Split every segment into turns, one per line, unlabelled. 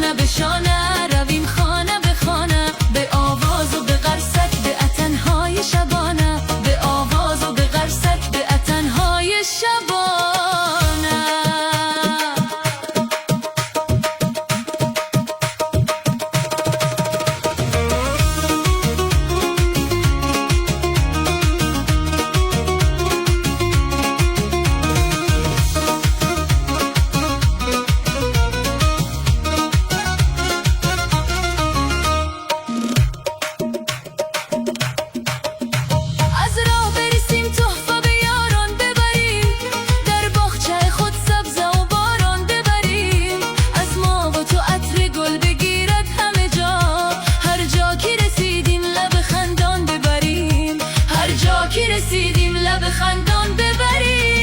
شانه به شانه رویم خانه به خانه، به آواز و به قرصک به اتنهای شبانه، به آواز و به قرصک به اتنهای شبانه. رسیدیم لب خندان ببریم.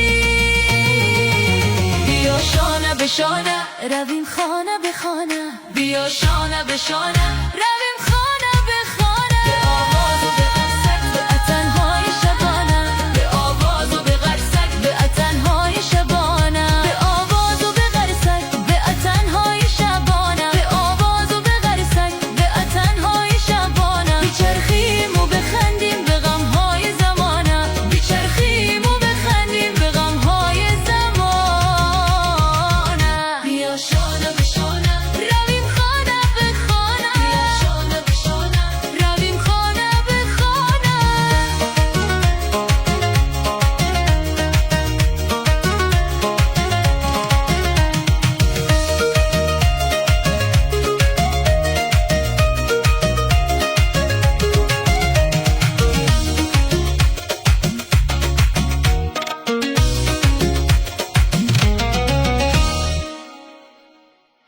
بیا شانه به شانه رویم خانه به خانه، بیا شانه به شانه رویم خانه به خانه، به آواز و به قرصک به اتنهای شبانه، به آواز و به قرصک به اتنهای شبانه، به آواز و به قرصک به اتنهای شبانه، به آواز و به قرصک به اتنهای شبانه. بیچرخیم و بخندیم به غمهای زمانه، بیچرخیم و بخندیم به غمهای زمانه. بیا شانه